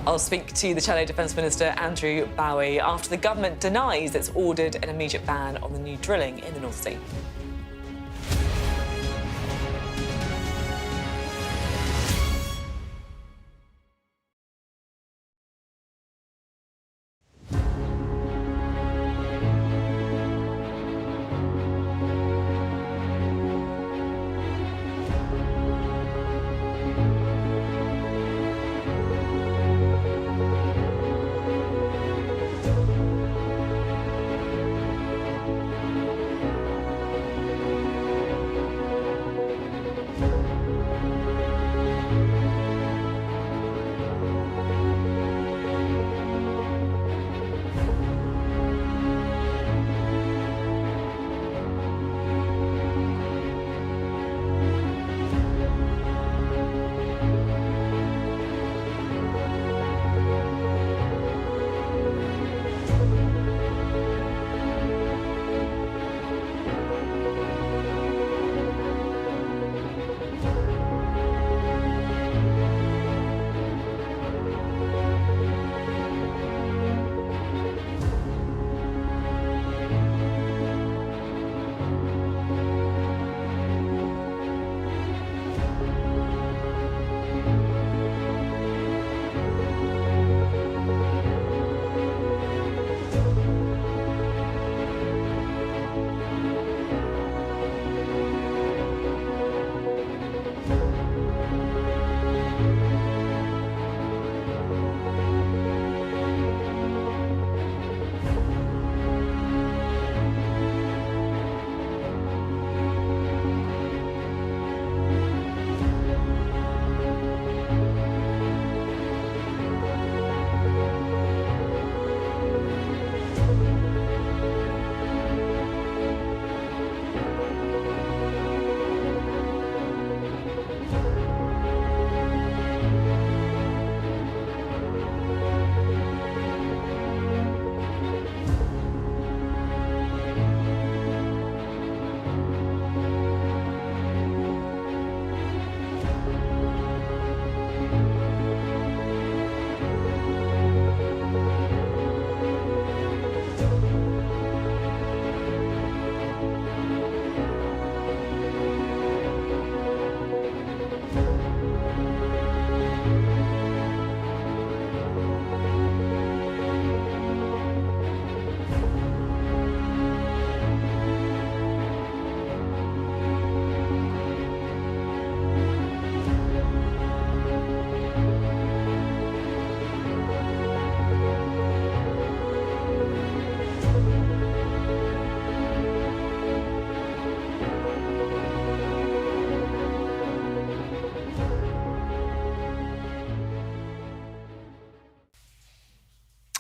I'll speak to the Chile Defence Minister Andrew Bowie after the government denies it's ordered an immediate ban on the new drilling in the North Sea.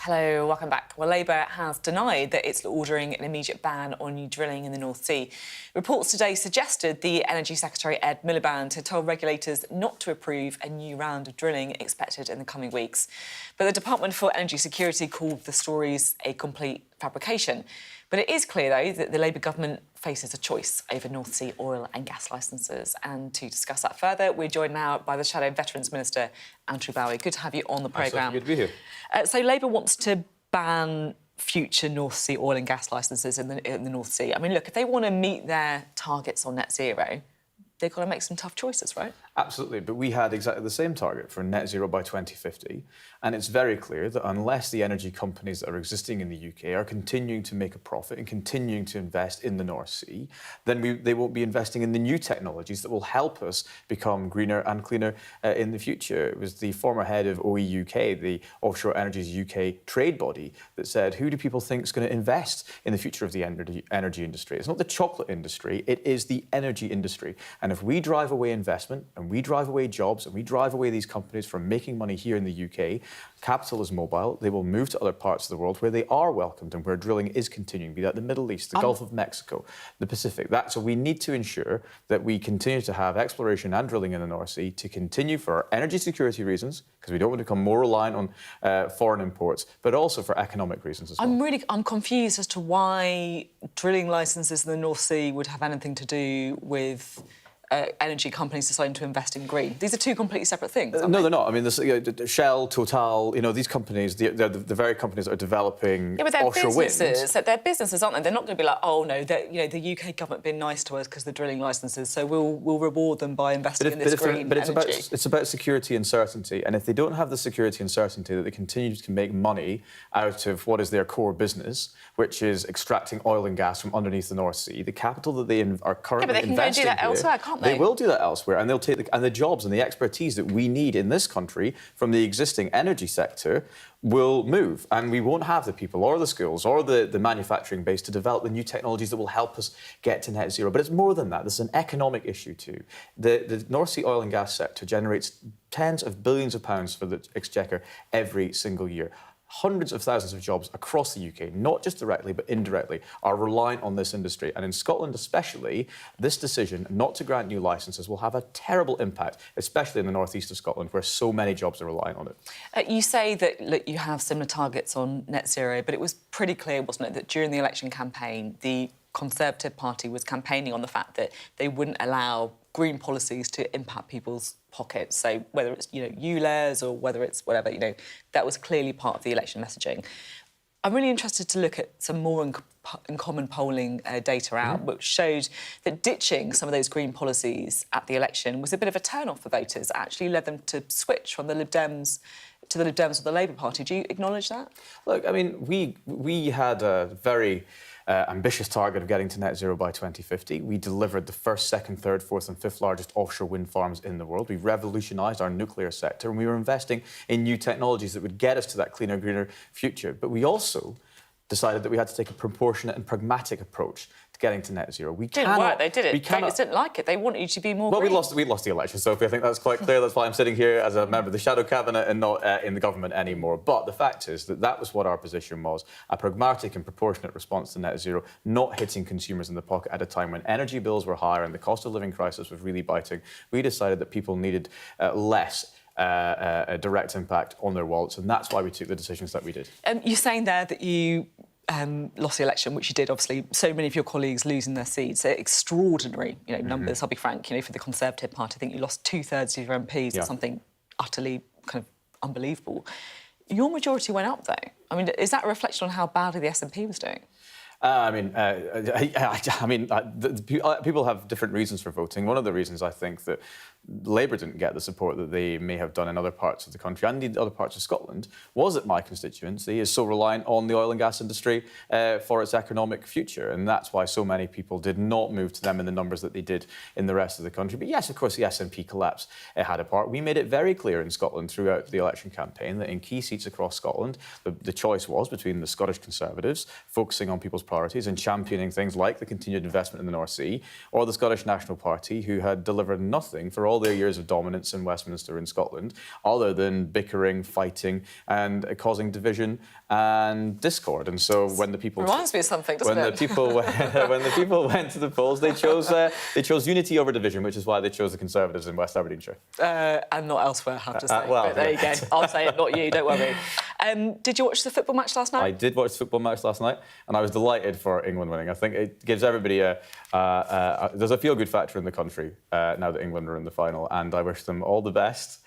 Hello, welcome back. Well, Labour has denied that it's ordering an immediate ban on new drilling in the North Sea. Reports today suggested the Energy Secretary Ed Miliband had told regulators not to approve a new round of drilling expected in the coming weeks. But the Department for Energy Security called the stories a complete fabrication. But it is clear, though, that the Labour government faces a choice over North Sea oil and gas licences. And to discuss that further, we're joined now by the Shadow Veterans Minister, Andrew Bowie. Good to have you on the programme. Good to be here. So Labour wants to ban future North Sea oil and gas licences in the North Sea. I mean, look, if they want to meet their targets on net zero, they've got to make some tough choices, right? Absolutely, but we had exactly the same target for net zero by 2050, and it's very clear that unless the energy companies that are existing in the UK are continuing to make a profit and continuing to invest in the North Sea, then they won't be investing in the new technologies that will help us become greener and cleaner in the future. It was the former head of OE UK, the Offshore Energies UK trade body, that said, who do people think is going to invest in the future of the energy industry? It's not the chocolate industry, it is the energy industry. And if we drive away investment, and we drive away jobs, and we drive away these companies from making money here in the UK, capital is mobile. They will move to other parts of the world where they are welcomed and where drilling is continuing, be that the Middle East, the Gulf of Mexico, the Pacific. So we need to ensure that we continue to have exploration and drilling in the North Sea to continue for our energy security reasons, because we don't want to become more reliant on foreign imports, but also for economic reasons as well. I'm confused as to why drilling licences in the North Sea would have anything to do with energy companies deciding to invest in green. These are two completely separate things, aren't No, they? they're not. I mean, Shell, Total, these companies, they're the very companies that are developing offshore wind. They're businesses, aren't they? They're not going to be like, oh, no, the UK government been nice to us because they're drilling licences, so we'll reward them by investing in this green energy. It's about security and certainty, and if they don't have the security and certainty that they continue to make money out of what is their core business, which is extracting oil and gas from underneath the North Sea, the capital that they are currently investing but they can go and do that elsewhere, can't they? They will do that elsewhere, and they'll take the jobs and the expertise that we need in this country from the existing energy sector will move, and we won't have the people or the skills or the manufacturing base to develop the new technologies that will help us get to net zero. But it's more than that. This is an economic issue too. The North Sea oil and gas sector generates tens of billions of pounds for the Exchequer every single year. Hundreds of thousands of jobs across the UK, not just directly but indirectly, are reliant on this industry. And in Scotland especially, this decision not to grant new licences will have a terrible impact, especially in the northeast of Scotland, where so many jobs are reliant on it. You say that you have similar targets on net zero, but it was pretty clear, wasn't it, that during the election campaign, the Conservative Party was campaigning on the fact that they wouldn't allow green policies to impact people's pockets. So whether it's, ULEZ or whether it's whatever, that was clearly part of the election messaging. I'm really interested to look at some more in common polling data out, which showed that ditching some of those green policies at the election was a bit of a turn-off for voters. It actually led them to switch from the Lib Dems to the Lib Dems or the Labour Party. Do you acknowledge that? Look, I mean, we had a very ambitious target of getting to net zero by 2050. We delivered the first, second, third, fourth and fifth largest offshore wind farms in the world. We revolutionised our nuclear sector, and we were investing in new technologies that would get us to that cleaner, greener future. But we also decided that we had to take a proportionate and pragmatic approach to getting to net zero. It didn't work, they did it. Voters didn't like it. They wanted you to be more green. Well, we lost the election, Sophie. I think that's quite clear. That's why I'm sitting here as a member of the shadow cabinet and not in the government anymore. But the fact is that was what our position was, a pragmatic and proportionate response to net zero, not hitting consumers in the pocket at a time when energy bills were higher and the cost of living crisis was really biting. We decided that people needed less a direct impact on their wallets, and that's why we took the decisions that we did. You're saying there that you lost the election, which you did, obviously, so many of your colleagues losing their seats. They're extraordinary, numbers, I'll be frank, for the Conservative Party. I think you lost 2/3 of your MPs, or something utterly kind of unbelievable. Your majority went up, though. I mean, is that a reflection on how badly the SNP was doing? People have different reasons for voting. One of the reasons I think that Labour didn't get the support that they may have done in other parts of the country and indeed other parts of Scotland was that my constituency is so reliant on the oil and gas industry for its economic future, and that's why so many people did not move to them in the numbers that they did in the rest of the country. But yes, of course, the SNP collapse had a part. We made it very clear in Scotland throughout the election campaign that in key seats across Scotland, the choice was between the Scottish Conservatives focusing on people's priorities and championing things like the continued investment in the North Sea, or the Scottish National Party, who had delivered nothing for all all their years of dominance in Westminster and Scotland, other than bickering, fighting, and causing division and discord. And so when the people reminds me of something, doesn't when it? the people when the people went to the polls, they chose unity over division, which is why they chose the Conservatives in West Aberdeenshire. And not elsewhere, I have to say. Well, but there you go. I'll say it, not you. Don't worry. Did you watch the football match last night? I did watch the football match last night, and I was delighted for England winning. I think it gives everybody there's a feel-good factor in the country now that England are in the final, and I wish them all the best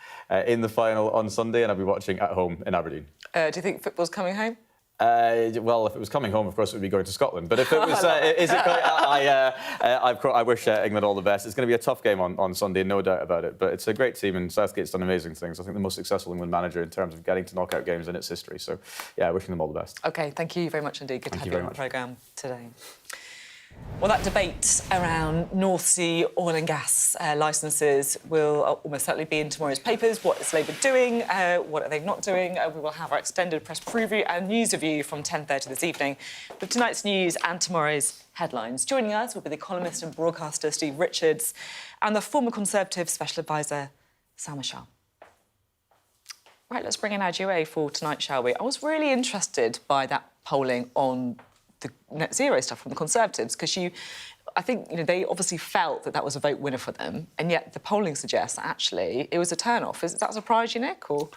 in the final on Sunday, and I'll be watching at home in Aberdeen. Do you think football's coming home? Well, if it was coming home, of course, it would be going to Scotland. But if it was, I wish England all the best. It's going to be a tough game on Sunday, no doubt about it. But it's a great team, and Southgate's done amazing things. I think the most successful England manager in terms of getting to knockout games in its history. So, yeah, wishing them all the best. OK, thank you very much indeed. Good to have you on the programme today. Well, that debate around North Sea oil and gas licences will almost certainly be in tomorrow's papers. What is Labour doing? What are they not doing? We will have our extended press preview and news review from 10:30 this evening with tonight's news and tomorrow's headlines. Joining us will be the columnist and broadcaster Steve Richards and the former Conservative Special Advisor Sam Shah. Right, let's bring in our duet for tonight, shall we? I was really interested by that polling on the net zero stuff from the Conservatives, because I think they obviously felt that was a vote winner for them, and yet the polling suggests that actually it was a turn-off. Does that surprise you, Nick? Or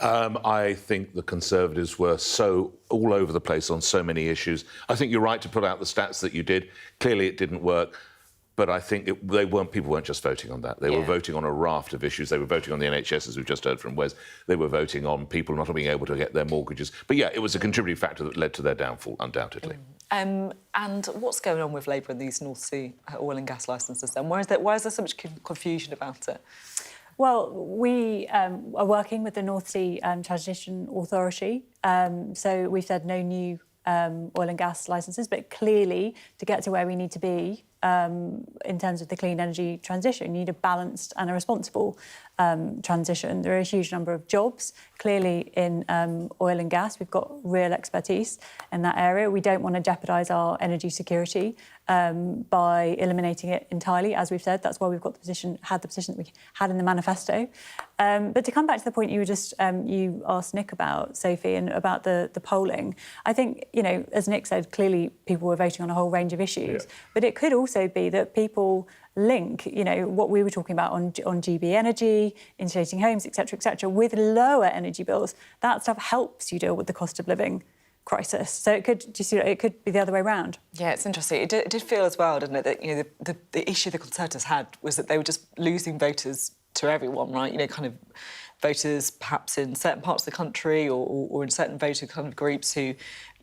I think the Conservatives were so all over the place on so many issues. I think you're right to put out the stats that you did. Clearly, it didn't work. But I think people weren't just voting on that. They were voting on a raft of issues. They were voting on the NHS, as we've just heard from Wes. They were voting on people not being able to get their mortgages. But, yeah, it was a contributing factor that led to their downfall, undoubtedly. And what's going on with Labour and these North Sea oil and gas licences then? Why is there so much confusion about it? Well, we are working with the North Sea Transition Authority. So we've said no new oil and gas licences, but clearly to get to where we need to be in terms of the clean energy transition, you need a balanced and a responsible transition. There are a huge number of jobs. Clearly in oil and gas, we've got real expertise in that area. We don't want to jeopardise our energy security by eliminating it entirely, as we've said. That's why we've got the position that we had in the manifesto. But to come back to the point you asked Nick about, Sophie, and about the polling, I think, as Nick said, clearly people were voting on a whole range of issues. Yeah. But it could also be that people link, what we were talking about on GB energy, insulating homes, etc., with lower energy bills. That stuff helps you deal with the cost of living crisis. So it could be the other way around. Yeah, it's interesting. It did feel as well, didn't it, that the issue the Conservatives had was that they were just losing voters to everyone, right? Kind of voters perhaps in certain parts of the country or in certain voter kind of groups who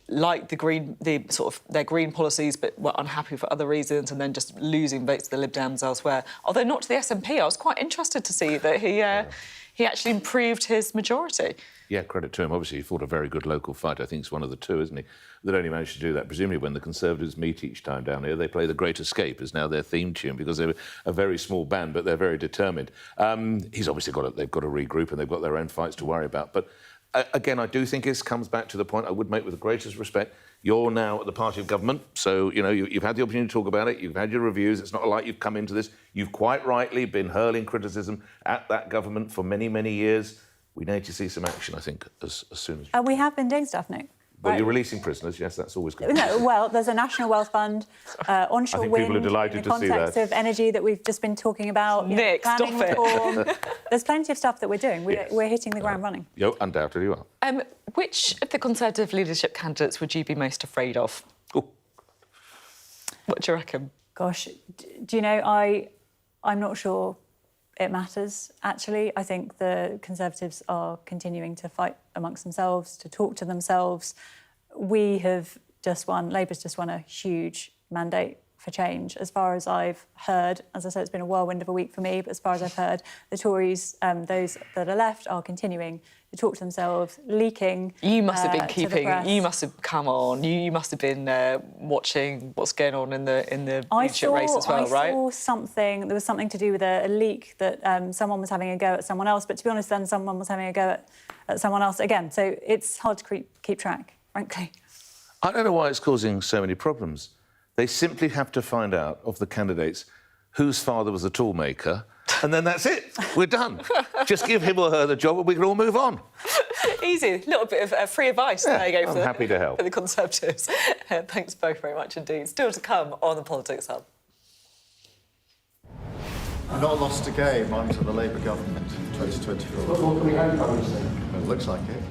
liked their green policies but were unhappy for other reasons, and then just losing votes to the Lib Dems elsewhere. Although not to the SNP. I was quite interested to see that he actually improved his majority. Yeah, credit to him. Obviously, he fought a very good local fight. I think it's one of the two, isn't he, that only managed to do that. Presumably, when the Conservatives meet each time down here, they play The Great Escape as now their theme tune, because they're a very small band, but they're very determined. He's obviously they've got to regroup, and they've got their own fights to worry about. But again, I do think this comes back to the point I would make with the greatest respect. You're now at the party of government, so, you've had the opportunity to talk about it, you've had your reviews, it's not like you've come into this. You've quite rightly been hurling criticism at that government for many, many years. We need to see some action, I think, as soon as... we have been doing stuff, Nick. Well, you're releasing prisoners, yes, that's always good. No, well, there's a National Wealth Fund, onshore wind, people are delighted in the context of energy that we've just been talking about. Nick, stop it. There's plenty of stuff that we're doing. We're hitting the ground running. Yo, undoubtedly you are. Which of the Conservative leadership candidates would you be most afraid of? Ooh. What do you reckon? Gosh, do you know, I'm not sure it matters, actually. I think the Conservatives are continuing to fight amongst themselves, to talk to themselves. We have just won, Labour's just won a huge mandate for change. As far as I've heard, as I said, it's been a whirlwind of a week for me, but as far as I've heard, the Tories, those that are left, are continuing to talk to themselves, leaking. You must have been keeping. You must have come on. You must have been watching what's going on in the leadership race as well, right? I saw something. There was something to do with a leak that someone was having a go at someone else. But to be honest, then someone was having a go at someone else again. So it's hard to keep track, frankly. I don't know why it's causing so many problems. They simply have to find out of the candidates whose father was a toolmaker and then that's it. We're done. Just give him or her the job and we can all move on. Easy. A little bit of free advice. Yeah, there you go. I'm happy to help. For the Conservatives. Thanks both very much indeed. Still to come on the Politics Hub. We've not lost a game under the Labour government in 2024. It looks like it.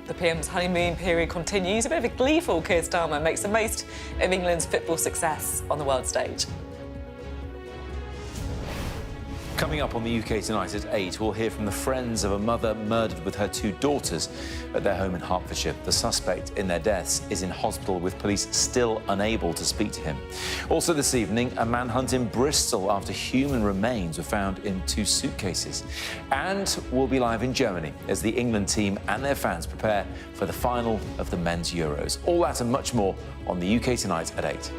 The PM's honeymoon period continues. A bit of a gleeful Keir Starmer makes the most of England's football success on the world stage. Coming up on the UK Tonight at 8, we'll hear from the friends of a mother murdered with her 2 daughters at their home in Hertfordshire. The suspect in their deaths is in hospital with police still unable to speak to him. Also this evening, a manhunt in Bristol after human remains were found in 2 suitcases. And we'll be live in Germany as the England team and their fans prepare for the final of the men's Euros. All that and much more on the UK Tonight at 8.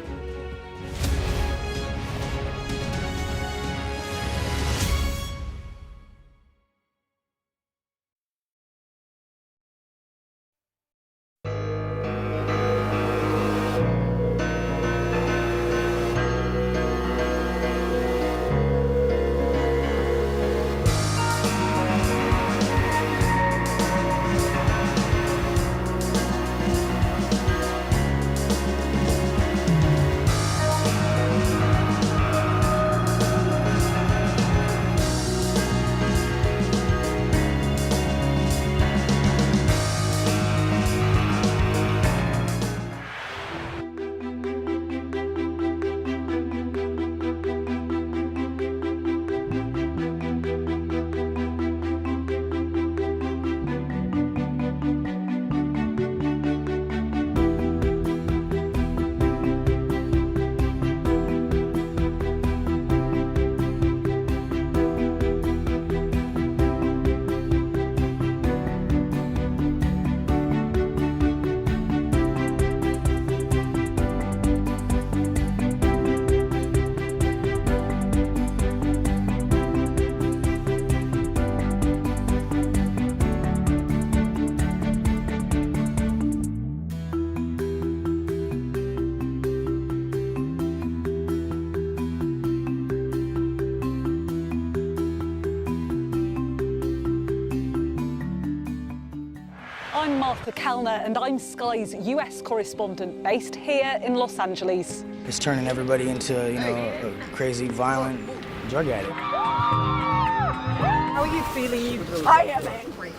And I'm Sky's US correspondent based here in Los Angeles. It's turning everybody into, a crazy, violent drug addict. How are you feeling? I am angry.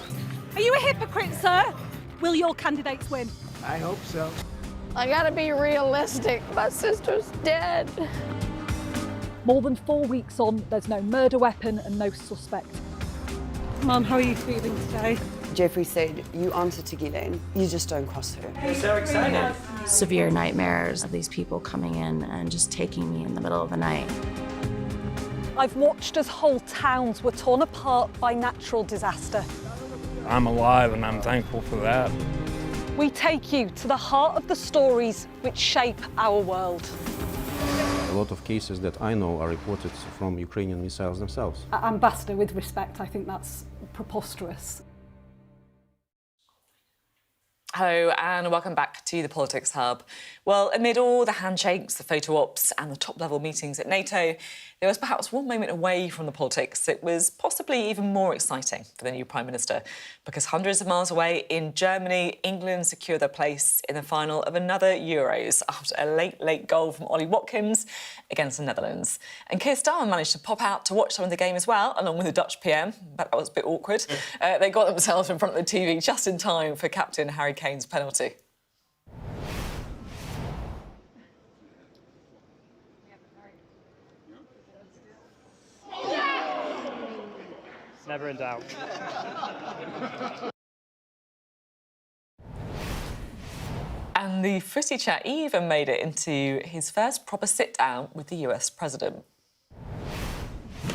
Are you a hypocrite, sir? Will your candidates win? I hope so. I gotta be realistic. My sister's dead. More than 4 weeks on, there's no murder weapon and no suspect. Mum, how are you feeling today? Jeffrey said, you answer to Ghislaine, you just don't cross her. I'm so excited. Severe nightmares of these people coming in and just taking me in the middle of the night. I've watched as whole towns were torn apart by natural disaster. I'm alive and I'm thankful for that. We take you to the heart of the stories which shape our world. A lot of cases that I know are reported from Ukrainian missiles themselves. Ambassador, with respect, I think that's preposterous. Hello and welcome back to the Politics Hub. Well, amid all the handshakes, the photo ops and the top-level meetings at NATO, there was perhaps one moment away from the politics that was possibly even more exciting for the new Prime Minister, because hundreds of miles away in Germany, England secured their place in the final of another Euros after a late goal from Ollie Watkins against the Netherlands. And Keir Starmer managed to pop out to watch some of the game as well, along with the Dutch PM. That was a bit awkward. They got themselves in front of the TV just in time for Captain Harry Kane's penalty. Never in doubt. And the footy chat even made it into his first proper sit-down with the US president.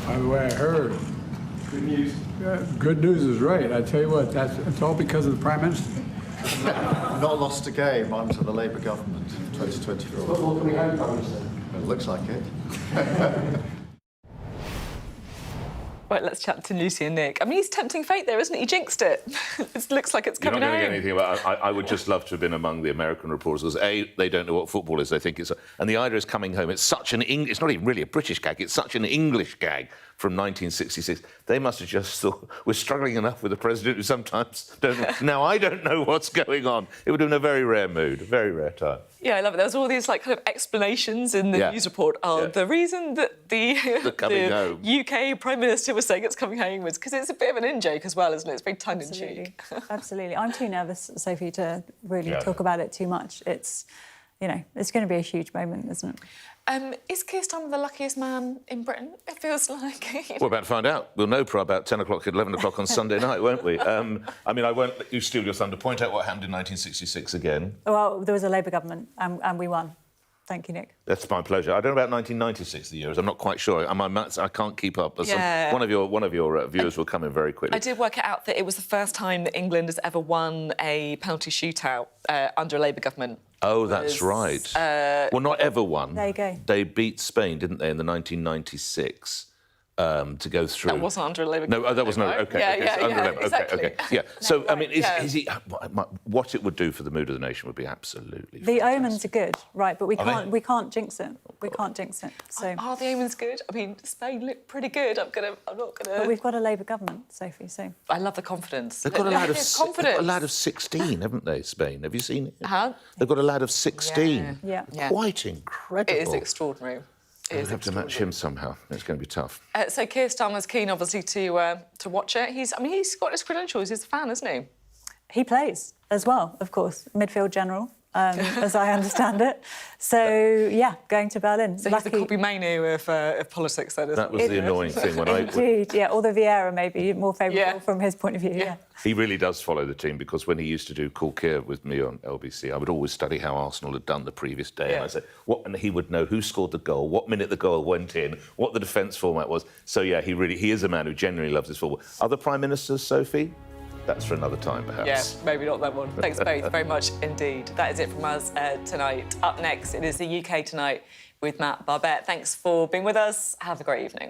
By the way, I heard. Good news. Good news is right. I tell you what, it's all because of the Prime Minister. Not lost a game under the Labour government in 2024. It looks like it. Right, let's chat to Lucy and Nick. I mean, he's tempting fate there, isn't he? He jinxed it. It looks like it's coming You're not going to home. get anything about it. I would just love to have been among the American reporters because, A, they don't know what football is. They think it's... And the idea is coming home. It's such an... It's not even really a British gag. It's such an English gag from 1966, they must have just thought, we're struggling enough with a president who sometimes don't... Now, I don't know what's going on. It would have been a very rare mood, a very rare time. Yeah, I love it. There was all these like kind of explanations in the news report. The reason that the UK Prime Minister was saying it's coming home was because it's a bit of an in-joke as well, isn't it? It's very tongue-in-cheek. Absolutely. I'm too nervous, Sophie, to really talk about it too much. It's, you know, it's going to be a huge moment, isn't it? Is Keir Starmer the luckiest man in Britain? It feels like... We're about to find out. We'll know probably about 10 o'clock, 11 o'clock on Sunday night, won't we? I mean, I won't let you steal your thunder. Point out what happened in 1966 again. Well, there was a Labour government and we won. Thank you, Nick. That's my pleasure. I don't know about 1996, the years. I'm not quite sure. My maths, I can't keep up. One of your viewers will come in very quickly. I did work it out that it was the first time that England has ever won a penalty shootout under a Labour government. Oh, that's right. Well, not ever won. There you go. They beat Spain, didn't they, in the 1996 to go through. That wasn't under a Labour government. No, that was not. OK. Exactly. OK. Yeah. So, I mean, is he... What it would do for the mood of the nation would be absolutely The fantastic. omens are good, right, but we can't jinx it. We can't jinx it. So are the omens good? I mean, Spain looked pretty good. I'm not gonna... But we've got a Labour government, Sophie, so... I love the confidence. They've got a lad of 16, haven't they, Spain? Have you seen it? They've got a lad of 16. Yeah. Quite incredible. It is extraordinary. We'll have to match him somehow. It's going to be tough. So Keir Starmer's keen, obviously, to watch it. He's got his credentials. He's a fan, isn't he? He plays as well, of course, midfield general, as I understand it. So, yeah, going to Berlin. So he's the Kobe Mainu of politics, then, isn't That was the annoying thing when Indeed, yeah, although Vieira may be more favourable from his point of view, yeah. He really does follow the team, because when he used to do Call Keir with me on LBC, I would always study how Arsenal had done the previous day. And I said, and he would know who scored the goal, what minute the goal went in, what the defence format was. So, yeah, he is a man who genuinely loves his football. Other Prime Ministers, Sophie? That's for another time, perhaps. Yeah, maybe not that one. Thanks both very much indeed. That is it from us tonight. Up next, it is the UK Tonight with Matt Barbette. Thanks for being with us. Have a great evening.